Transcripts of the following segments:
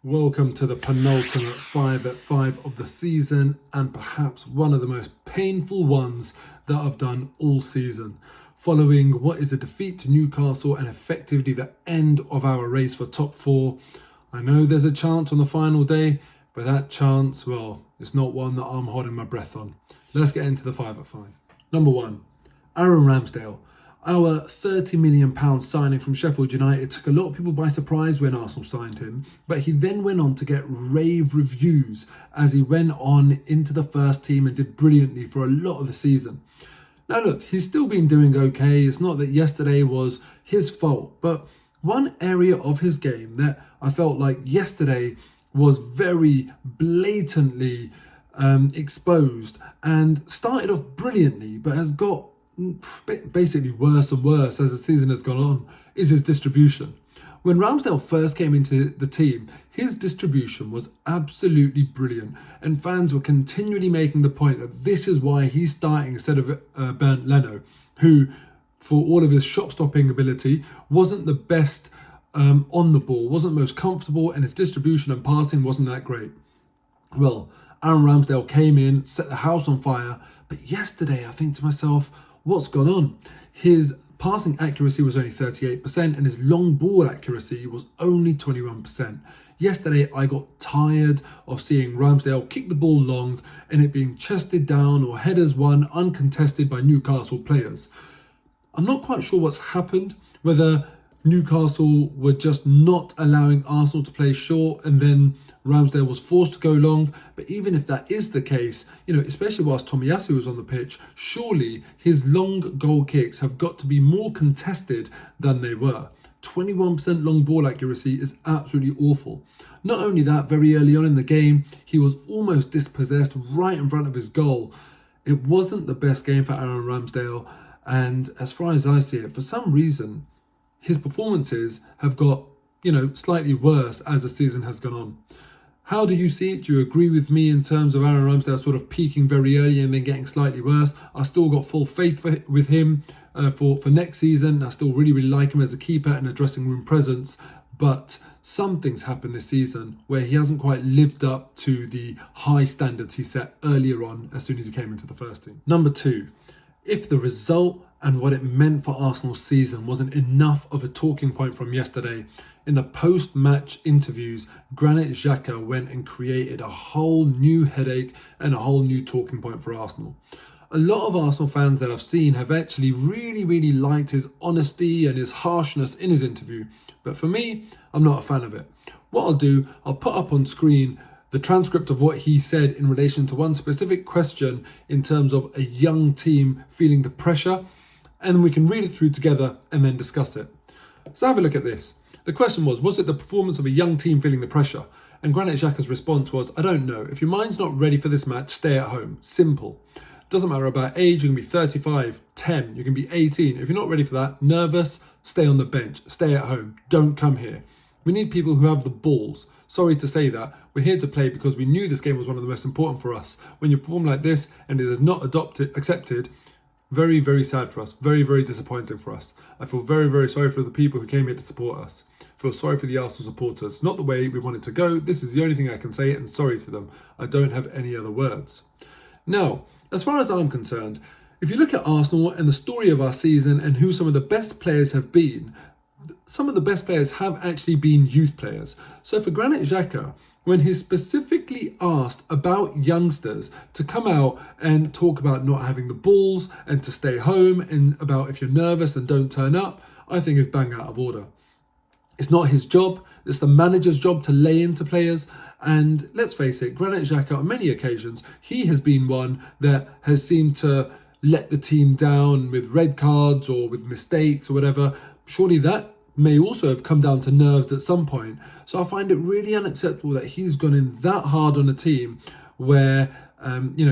Welcome to the penultimate 5 at 5 of the season, and perhaps one of the most painful ones that I've done all season. Following what is a defeat to Newcastle and effectively the end of our race for top 4. I know there's a chance on the final day, but that chance, well, it's not one that I'm holding my breath on. Let's get into the 5 at 5. Number 1, Aaron Ramsdale. Our £30 million signing from Sheffield United took a lot of people by surprise when Arsenal signed him, but he then went on to get rave reviews as he went on into the first team and did brilliantly for a lot of the season. Now look, he's still been doing okay. It's not that yesterday was his fault, but one area of his game that I felt like yesterday was very blatantly exposed and started off brilliantly, but has got basically worse and worse as the season has gone on, is his distribution. When Ramsdale first came into the team, his distribution was absolutely brilliant, and fans were continually making the point that this is why he's starting instead of Bernd Leno, who, for all of his shot-stopping ability, wasn't the best on the ball, wasn't most comfortable, and his distribution and passing wasn't that great. Well, Aaron Ramsdale came in, set the house on fire, but yesterday I think to myself, what's gone on? His passing accuracy was only 38% and his long ball accuracy was only 21%. Yesterday I got tired of seeing Ramsdale kick the ball long and it being chested down or headers won uncontested by Newcastle players. I'm not quite sure what's happened, whether Newcastle were just not allowing Arsenal to play short and then Ramsdale was forced to go long. But even if that is the case, especially whilst Tomiyasu was on the pitch, surely his long goal kicks have got to be more contested than they were. 21% long ball accuracy is absolutely awful. Not only that, very early on in the game, he was almost dispossessed right in front of his goal. It wasn't the best game for Aaron Ramsdale. And as far as I see it, for some reason, his performances have got, slightly worse as the season has gone on. How do you see it? Do you agree with me in terms of Aaron Ramsdale sort of peaking very early and then getting slightly worse? I still got full faith with him for next season. I still really, really like him as a keeper and a dressing room presence. But something's happened this season where he hasn't quite lived up to the high standards he set earlier on as soon as he came into the first team. Number 2, if the result and what it meant for Arsenal's season wasn't enough of a talking point from yesterday, in the post-match interviews, Granit Xhaka went and created a whole new headache and a whole new talking point for Arsenal. A lot of Arsenal fans that I've seen have actually really, really liked his honesty and his harshness in his interview. But for me, I'm not a fan of it. What I'll do, I'll put up on screen the transcript of what he said in relation to one specific question in terms of a young team feeling the pressure, and then we can read it through together and then discuss it. So have a look at this. The question was it the performance of a young team feeling the pressure? And Granit Xhaka's response was, I don't know. If your mind's not ready for this match, stay at home. Simple. Doesn't matter about age. You can be 35, 10, you can be 18. If you're not ready for that, nervous, stay on the bench, stay at home. Don't come here. We need people who have the balls. Sorry to say that. We're here to play because we knew this game was one of the most important for us. When you perform like this and it is not accepted, very, very sad for us. Very, very disappointing for us. I feel very, very sorry for the people who came here to support us. I feel sorry for the Arsenal supporters. Not the way we wanted to go. This is the only thing I can say, and sorry to them. I don't have any other words. Now, as far as I'm concerned, if you look at Arsenal and the story of our season and who some of the best players have been, some of the best players have actually been youth players. So for Granit Xhaka, when he's specifically asked about youngsters to come out and talk about not having the balls and to stay home and about if you're nervous and don't turn up, I think is bang out of order. It's not his job. It's the manager's job to lay into players. And let's face it, Granit Xhaka, on many occasions, he has been one that has seemed to let the team down with red cards or with mistakes or whatever. Surely that may also have come down to nerves at some point. So I find it really unacceptable that he's gone in that hard on a team where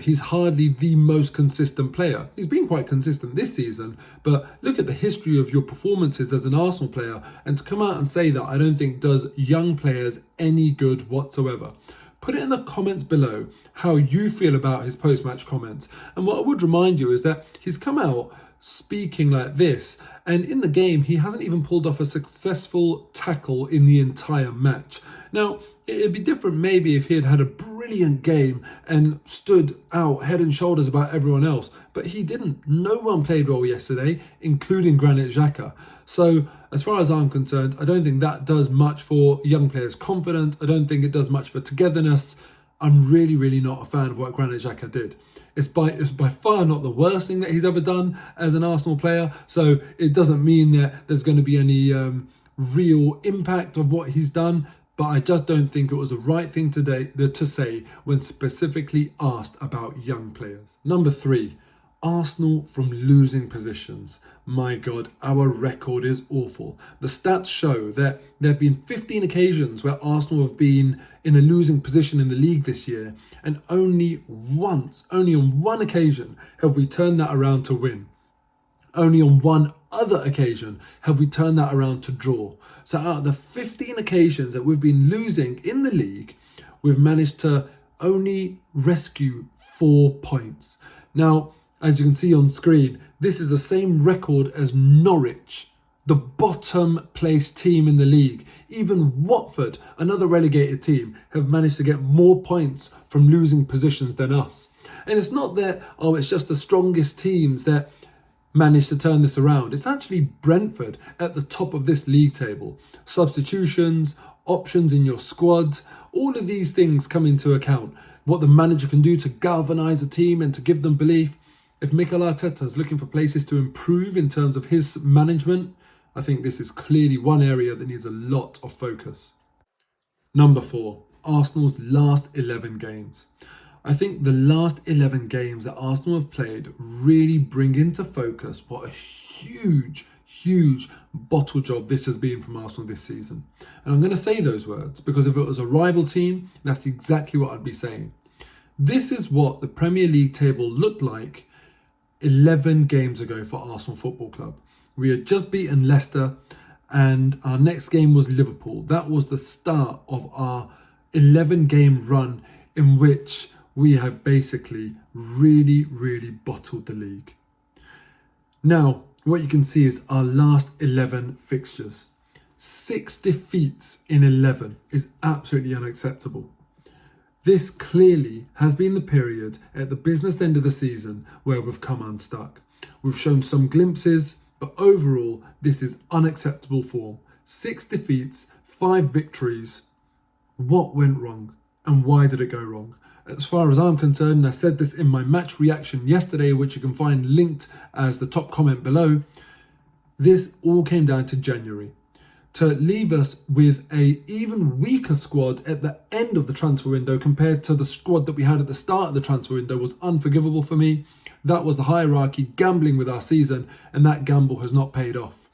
he's hardly the most consistent player. He's been quite consistent this season, but look at the history of your performances as an Arsenal player, and to come out and say that, I don't think does young players any good whatsoever. Put it in the comments below how you feel about his post-match comments. And what I would remind you is that he's come out speaking like this. And in the game, he hasn't even pulled off a successful tackle in the entire match. Now, it'd be different maybe if he had had a brilliant game and stood out head and shoulders about everyone else, but he didn't. No one played well yesterday, including Granit Xhaka. So as far as I'm concerned, I don't think that does much for young players' confidence. I don't think it does much for togetherness. I'm really not a fan of what Granit Xhaka did. It's by far not the worst thing that he's ever done as an Arsenal player, so it doesn't mean that there's going to be any real impact of what he's done, but I just don't think it was the right thing to say when specifically asked about young players. Number 3, Arsenal from losing positions. My God, our record is awful. The stats show that there have been 15 occasions where Arsenal have been in a losing position in the league this year, and only on one occasion have we turned that around to win. Only on one other occasion have we turned that around to draw. So out of the 15 occasions that we've been losing in the league, we've managed to only rescue 4 points. Now, as you can see on screen, this is the same record as Norwich, the bottom placed team in the league. Even Watford, another relegated team, have managed to get more points from losing positions than us. And it's not that, it's just the strongest teams that managed to turn this around. It's actually Brentford at the top of this league table. Substitutions, options in your squad, all of these things come into account. What the manager can do to galvanise a team and to give them belief. If Mikel Arteta is looking for places to improve in terms of his management, I think this is clearly one area that needs a lot of focus. Number 4, Arsenal's last 11 games. I think the last 11 games that Arsenal have played really bring into focus what a huge bottle job this has been from Arsenal this season. And I'm going to say those words because if it was a rival team, that's exactly what I'd be saying. This is what the Premier League table looked like 11 games ago for Arsenal Football Club. We had just beaten Leicester and our next game was Liverpool. That was the start of our 11-game run in which we have basically really bottled the league. Now, what you can see is our last 11 fixtures. 6 defeats in 11 is absolutely unacceptable. This clearly has been the period at the business end of the season where we've come unstuck. We've shown some glimpses, but overall, this is unacceptable form. 6 defeats, 5 victories. What went wrong? And why did it go wrong? As far as I'm concerned, and I said this in my match reaction yesterday, which you can find linked as the top comment below, this all came down to January. To leave us with a even weaker squad at the end of the transfer window compared to the squad that we had at the start of the transfer window was unforgivable for me. That was the hierarchy gambling with our season, and that gamble has not paid off.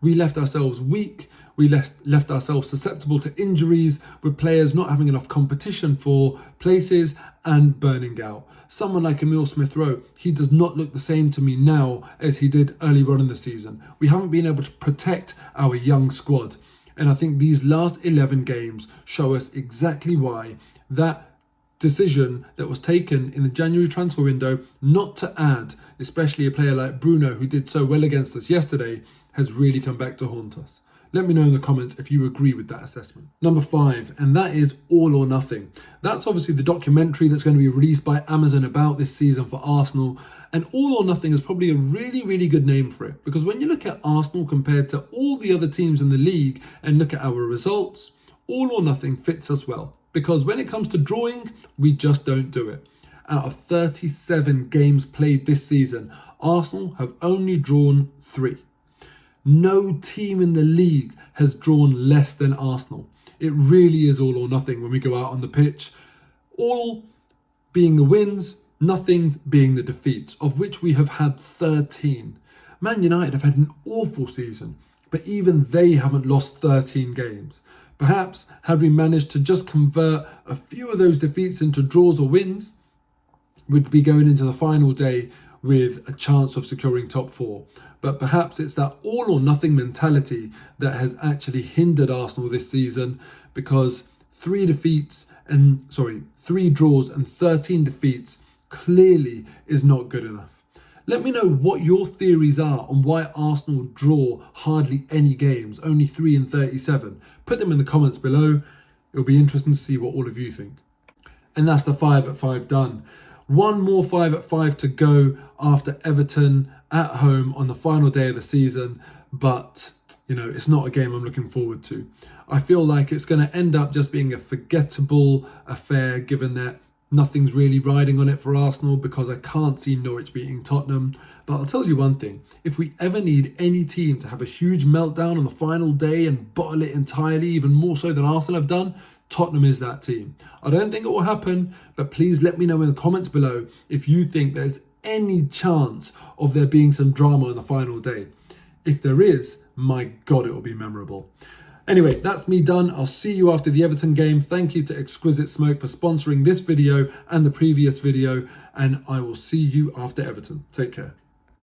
We left ourselves weak. We left ourselves susceptible to injuries, with players not having enough competition for places and burning out. Someone like Emile Smith-Rowe, he does not look the same to me now as he did earlier on in the season. We haven't been able to protect our young squad. And I think these last 11 games show us exactly why that decision that was taken in the January transfer window not to add, especially a player like Bruno, who did so well against us yesterday, has really come back to haunt us. Let me know in the comments if you agree with that assessment. Number 5, and that is All or Nothing. That's obviously the documentary that's going to be released by Amazon about this season for Arsenal. And All or Nothing is probably a really good name for it. Because when you look at Arsenal compared to all the other teams in the league and look at our results, All or Nothing fits us well. Because when it comes to drawing, we just don't do it. Out of 37 games played this season, Arsenal have only drawn 3. No team in the league has drawn less than Arsenal. It really is all or nothing when we go out on the pitch. All being the wins, nothings being the defeats, of which we have had 13. Man United have had an awful season, but even they haven't lost 13 games. Perhaps had we managed to just convert a few of those defeats into draws or wins, we'd be going into the final day with a chance of securing top 4. But perhaps it's that all or nothing mentality that has actually hindered Arsenal this season, because 3 draws and 13 defeats clearly is not good enough. Let me know what your theories are on why Arsenal draw hardly any games, only 3 in 37. Put them in the comments below. It'll be interesting to see what all of you think. And that's the 5 at 5 done. One more 5 at 5 to go after Everton at home on the final day of the season. But, it's not a game I'm looking forward to. I feel like it's going to end up just being a forgettable affair, given that nothing's really riding on it for Arsenal, because I can't see Norwich beating Tottenham. But I'll tell you one thing, if we ever need any team to have a huge meltdown on the final day and bottle it entirely, even more so than Arsenal have done, Tottenham is that team. I don't think it will happen, but please let me know in the comments below if you think there's any chance of there being some drama on the final day. If there is, my God, it will be memorable. Anyway, that's me done. I'll see you after the Everton game. Thank you to Exquisite Smoke for sponsoring this video and the previous video, and I will see you after Everton. Take care.